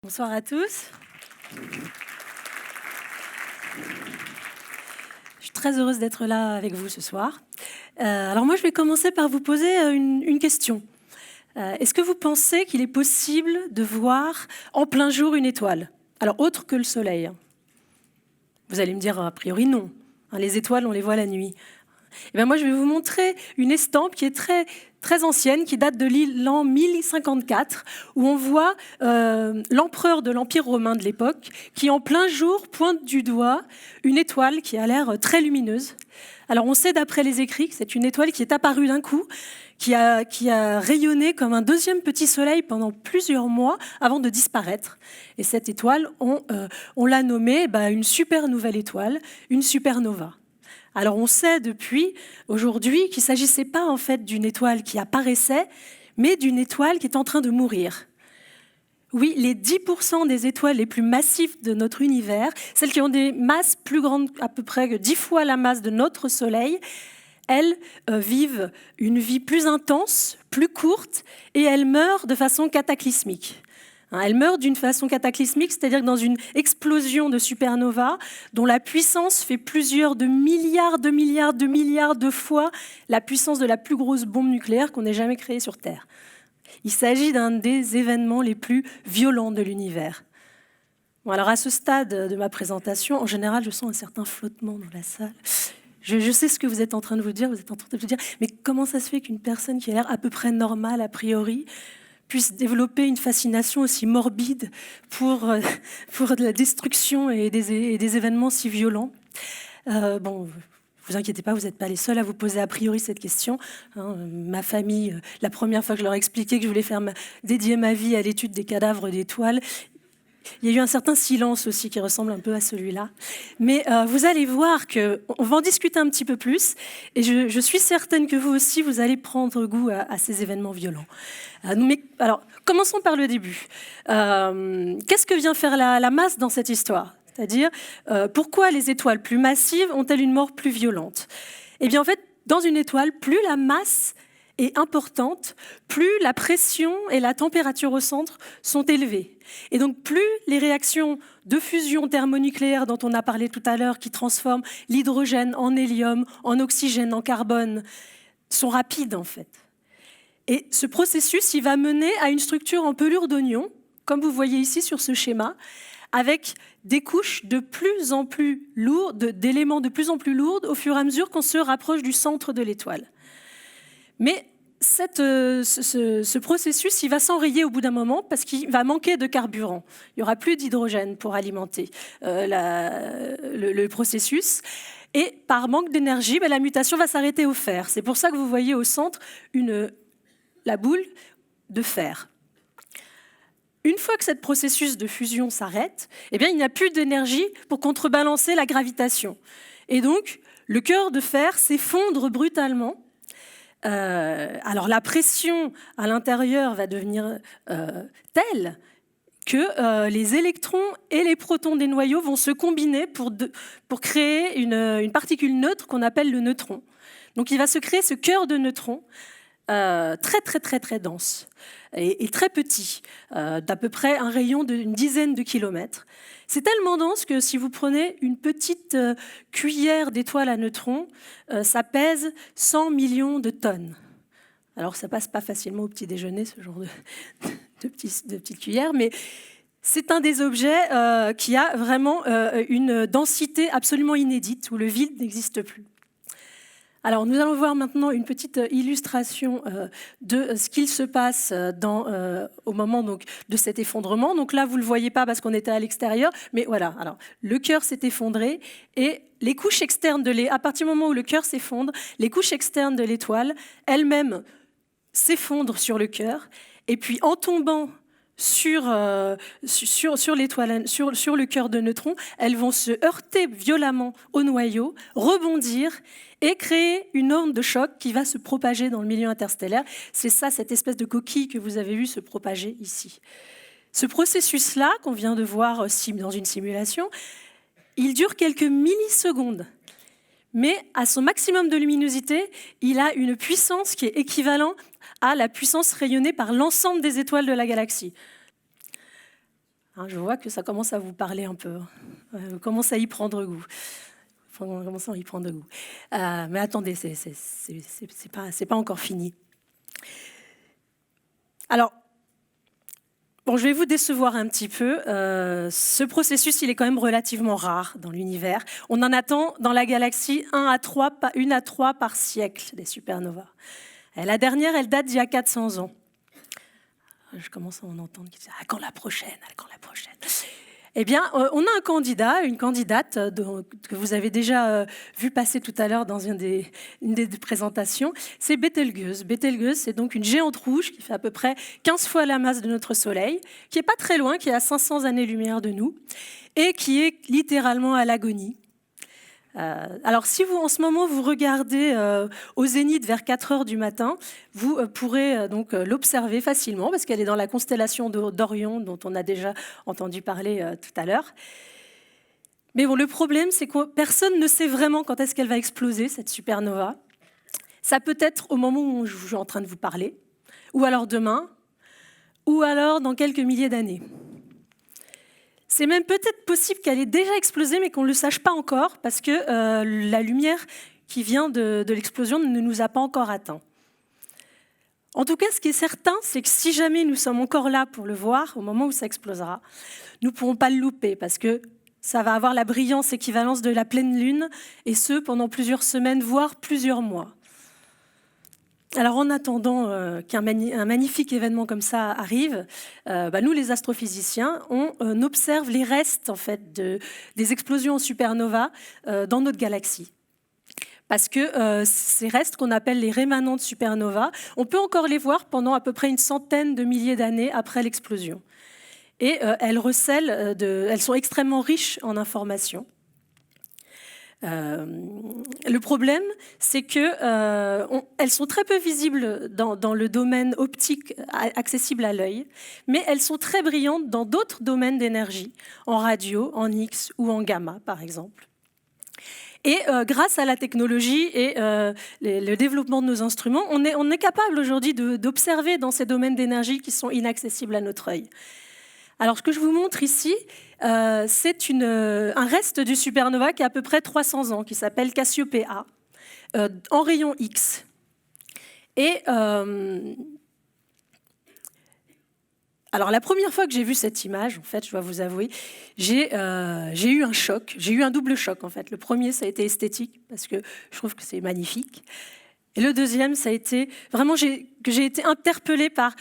Bonsoir à tous. Je suis très heureuse d'être là avec vous ce soir. Alors moi, je vais commencer par vous poser une question. Est-ce que vous pensez qu'il est possible de voir en plein jour une étoile? Alors, autre que le soleil. Vous allez me dire, a priori, non. Les étoiles, on les voit la nuit. Et bien moi, je vais vous montrer une estampe qui est très ancienne, qui date de l'an 1054, où on voit l'empereur de l'Empire romain de l'époque, qui en plein jour pointe du doigt une étoile qui a l'air très lumineuse. Alors on sait d'après les écrits que c'est une étoile qui est apparue d'un coup, qui a rayonné comme un deuxième petit soleil pendant plusieurs mois avant de disparaître. Et cette étoile, on l'a nommée une super nouvelle étoile, une supernova. Alors on sait depuis aujourd'hui qu'il ne s'agissait pas en fait d'une étoile qui apparaissait, mais d'une étoile qui est en train de mourir. Oui, les 10% des étoiles les plus massives de notre univers, celles qui ont des masses plus grandes, à peu près 10 fois la masse de notre Soleil, elles vivent une vie plus intense, plus courte, et elles meurent de façon cataclysmique. Elles meurent d'une façon cataclysmique, c'est-à-dire que dans une explosion de supernova, dont la puissance fait plusieurs de milliards de fois la puissance de la plus grosse bombe nucléaire qu'on ait jamais créée sur Terre. Il s'agit d'un des événements les plus violents de l'univers. Bon, alors à ce stade de ma présentation, en général, je sens un certain flottement dans la salle. Je sais ce que vous êtes en train de vous dire. Vous êtes en train de vous dire, mais comment ça se fait qu'une personne qui a l'air à peu près normale a priori puisse développer une fascination aussi morbide pour de la destruction et des événements si violents? Bon, vous inquiétez pas, vous n'êtes pas les seuls à vous poser a priori cette question. Ma famille, la première fois que je leur ai expliqué que je voulais dédier ma vie à l'étude des cadavres d'étoiles, il y a eu un certain silence aussi qui ressemble un peu à celui-là. Mais vous allez voir qu'on va en discuter un petit peu plus. Et je suis certaine que vous aussi, vous allez prendre goût à ces événements violents. Alors, commençons par le début. Qu'est-ce que vient faire la masse dans cette histoire? C'est-à-dire, pourquoi les étoiles plus massives ont-elles une mort plus violente? Eh bien, en fait, dans une étoile, plus la masse est importante, plus la pression et la température au centre sont élevées. Et donc, plus les réactions de fusion thermonucléaire dont on a parlé tout à l'heure, qui transforment l'hydrogène en hélium, en oxygène, en carbone, sont rapides, en fait. Et ce processus, il va mener à une structure en pelure d'oignon, comme vous voyez ici sur ce schéma, avec des couches de plus en plus lourdes, d'éléments de plus en plus lourds au fur et à mesure qu'on se rapproche du centre de l'étoile. Mais ce processus, il va s'enrayer au bout d'un moment parce qu'il va manquer de carburant. Il n'y aura plus d'hydrogène pour alimenter le processus. Et par manque d'énergie, la mutation va s'arrêter au fer. C'est pour ça que vous voyez au centre la boule de fer. Une fois que ce processus de fusion s'arrête, il n'y a plus d'énergie pour contrebalancer la gravitation. Et donc, le cœur de fer s'effondre brutalement. Alors la pression à l'intérieur va devenir telle que les électrons et les protons des noyaux vont se combiner pour créer une particule neutre qu'on appelle le neutron. Donc il va se créer ce cœur de neutrons très dense et très petit, d'à peu près un rayon d'une dizaine de kilomètres. C'est tellement dense que si vous prenez une petite cuillère d'étoile à neutrons, ça pèse 100 millions de tonnes. Alors ça passe pas facilement au petit déjeuner, ce genre de petites cuillères, mais c'est un des objets qui a vraiment une densité absolument inédite, où le vide n'existe plus. Alors, nous allons voir maintenant une petite illustration de ce qu'il se passe au moment de cet effondrement. Donc là, vous ne le voyez pas parce qu'on était à l'extérieur, mais voilà. Alors, le cœur s'est effondré et les couches externes à partir du moment où le cœur s'effondre, les couches externes de l'étoile elles-mêmes s'effondrent sur le cœur. Et puis, en tombant sur l'étoile, sur le cœur de neutrons, elles vont se heurter violemment au noyau, rebondir et créer une onde de choc qui va se propager dans le milieu interstellaire. C'est ça, cette espèce de coquille que vous avez vue se propager ici. Ce processus-là, qu'on vient de voir dans une simulation, il dure quelques millisecondes. Mais à son maximum de luminosité, il a une puissance qui est équivalente à la puissance rayonnée par l'ensemble des étoiles de la galaxie. Hein, je vois que ça commence à vous parler un peu. Vous commencez à y prendre goût. On commence à y prendre goût. Mais attendez, c'est pas encore fini. Alors, bon, je vais vous décevoir un petit peu. Ce processus, il est quand même relativement rare dans l'univers. On en attend dans la galaxie 1 à 3 par siècle, des supernovas. Et la dernière, elle date d'il y a 400 ans. Je commence à en entendre qui disent « Ah, quand la prochaine, quand la prochaine ?» Eh bien, on a un candidat, une candidate que vous avez déjà vu passer tout à l'heure dans une des présentations, c'est Betelgeuse. Betelgeuse, c'est donc une géante rouge qui fait à peu près 15 fois la masse de notre Soleil, qui n'est pas très loin, qui est à 500 années-lumière de nous, et qui est littéralement à l'agonie. Alors, si vous, en ce moment, vous regardez au zénith vers 4 heures du matin, vous pourrez donc l'observer facilement, parce qu'elle est dans la constellation d'Orion, dont on a déjà entendu parler tout à l'heure. Mais bon, le problème, c'est que personne ne sait vraiment quand est-ce qu'elle va exploser, cette supernova. Ça peut être au moment où je suis en train de vous parler, ou alors demain, ou alors dans quelques milliers d'années. C'est même peut-être possible qu'elle ait déjà explosé, mais qu'on ne le sache pas encore, parce que la lumière qui vient de l'explosion ne nous a pas encore atteints. En tout cas, ce qui est certain, c'est que si jamais nous sommes encore là pour le voir, au moment où ça explosera, nous ne pourrons pas le louper, parce que ça va avoir la brillance équivalente de la pleine lune, et ce, pendant plusieurs semaines, voire plusieurs mois. Alors, en attendant qu'un magnifique événement comme ça arrive, nous, les astrophysiciens, on observe les restes en fait, des explosions en supernova dans notre galaxie. Parce que ces restes qu'on appelle les rémanents de supernova, on peut encore les voir pendant à peu près une centaine de milliers d'années après l'explosion. Et elles sont extrêmement riches en informations. Le problème, c'est qu'elles sont très peu visibles dans le domaine optique accessible à l'œil, mais elles sont très brillantes dans d'autres domaines d'énergie, en radio, en X ou en gamma, par exemple. Et grâce à la technologie et le développement de nos instruments, on est capable aujourd'hui d'observer dans ces domaines d'énergie qui sont inaccessibles à notre œil. Alors, ce que je vous montre ici, c'est un reste du supernova qui a à peu près 300 ans, qui s'appelle Cassiopée-A, en rayon X. Et alors, la première fois que j'ai vu cette image, en fait, je dois vous avouer, j'ai eu un choc. J'ai eu un double choc, en fait. Le premier, ça a été esthétique, parce que je trouve que c'est magnifique. Et le deuxième, ça a été vraiment que j'ai été interpellée par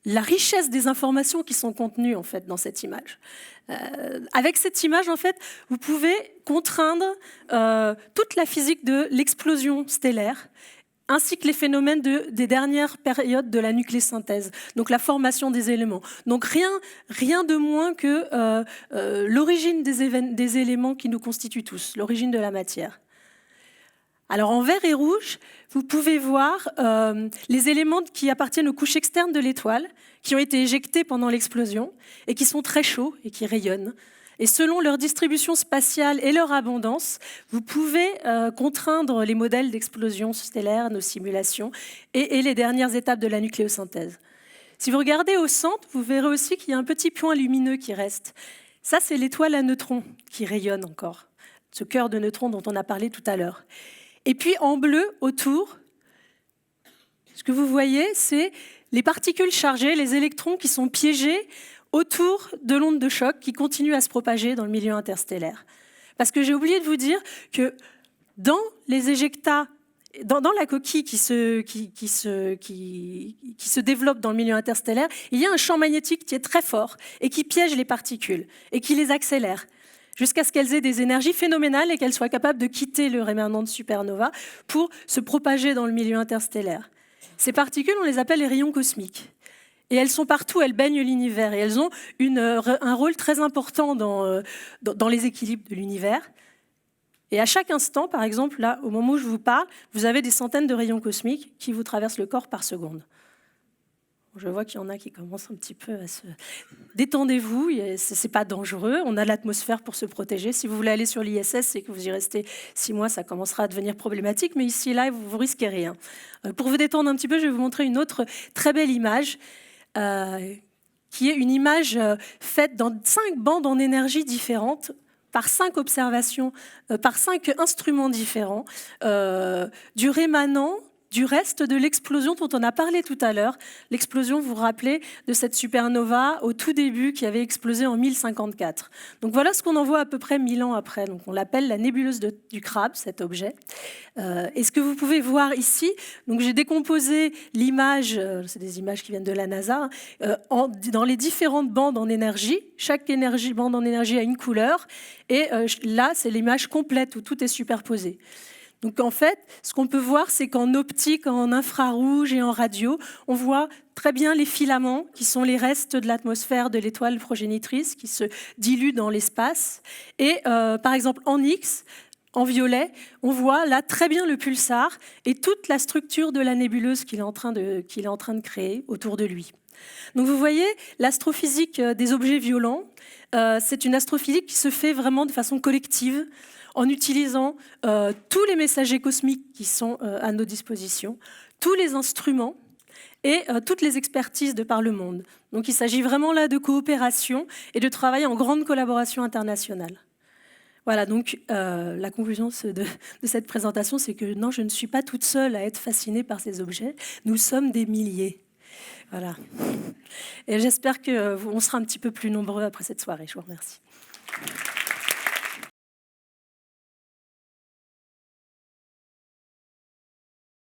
la richesse des informations qui sont contenues en fait, dans cette image. Avec cette image, en fait, vous pouvez contraindre toute la physique de l'explosion stellaire, ainsi que les phénomènes des dernières périodes de la nucléosynthèse, donc la formation des éléments. Donc rien de moins que l'origine des éléments qui nous constituent tous, l'origine de la matière. Alors en vert et rouge, vous pouvez voir les éléments qui appartiennent aux couches externes de l'étoile, qui ont été éjectés pendant l'explosion et qui sont très chauds et qui rayonnent. Et selon leur distribution spatiale et leur abondance, vous pouvez contraindre les modèles d'explosion stellaire, nos simulations, et les dernières étapes de la nucléosynthèse. Si vous regardez au centre, vous verrez aussi qu'il y a un petit point lumineux qui reste. Ça, c'est l'étoile à neutrons qui rayonne encore, ce cœur de neutrons dont on a parlé tout à l'heure. Et puis en bleu, autour, ce que vous voyez, c'est les particules chargées, les électrons qui sont piégés autour de l'onde de choc qui continue à se propager dans le milieu interstellaire. Parce que j'ai oublié de vous dire que dans les éjectats, dans la coquille qui se développe dans le milieu interstellaire, il y a un champ magnétique qui est très fort et qui piège les particules et qui les accélère jusqu'à ce qu'elles aient des énergies phénoménales et qu'elles soient capables de quitter le rémanent de supernova pour se propager dans le milieu interstellaire. Ces particules, on les appelle les rayons cosmiques. Et elles sont partout, elles baignent l'univers. Et elles ont un rôle très important dans les équilibres de l'univers. Et à chaque instant, par exemple, là, au moment où je vous parle, vous avez des centaines de rayons cosmiques qui vous traversent le corps par seconde. Je vois qu'il y en a qui commencent un petit peu à se... Détendez-vous, ce n'est pas dangereux, on a l'atmosphère pour se protéger. Si vous voulez aller sur l'ISS et que vous y restez 6 mois, ça commencera à devenir problématique, mais ici et là, vous ne risquez rien. Pour vous détendre un petit peu, je vais vous montrer une autre très belle image qui est une image faite dans 5 bandes en énergie différentes, par 5 observations, par 5 instruments différents, du rémanent, du reste de l'explosion dont on a parlé tout à l'heure. L'explosion, vous vous rappelez, de cette supernova au tout début qui avait explosé en 1054. Donc voilà ce qu'on en voit à peu près 1000 ans après. Donc on l'appelle la nébuleuse du crabe, cet objet. Et ce que vous pouvez voir ici, donc j'ai décomposé l'image, c'est des images qui viennent de la NASA, dans les différentes bandes en énergie. Chaque bande en énergie a une couleur. Et là, c'est l'image complète où tout est superposé. Donc en fait, ce qu'on peut voir, c'est qu'en optique, en infrarouge et en radio, on voit très bien les filaments qui sont les restes de l'atmosphère de l'étoile progénitrice qui se diluent dans l'espace. Et par exemple, en X, en violet, on voit là très bien le pulsar et toute la structure de la nébuleuse qu'il est en train de créer autour de lui. Donc vous voyez, l'astrophysique des objets violents, c'est une astrophysique qui se fait vraiment de façon collective, en utilisant tous les messagers cosmiques qui sont à nos dispositions, tous les instruments et toutes les expertises de par le monde. Donc il s'agit vraiment là de coopération et de travail en grande collaboration internationale. Voilà, donc la conclusion de cette présentation, c'est que non, je ne suis pas toute seule à être fascinée par ces objets, nous sommes des milliers. Voilà. Et j'espère qu'on sera un petit peu plus nombreux après cette soirée. Je vous remercie.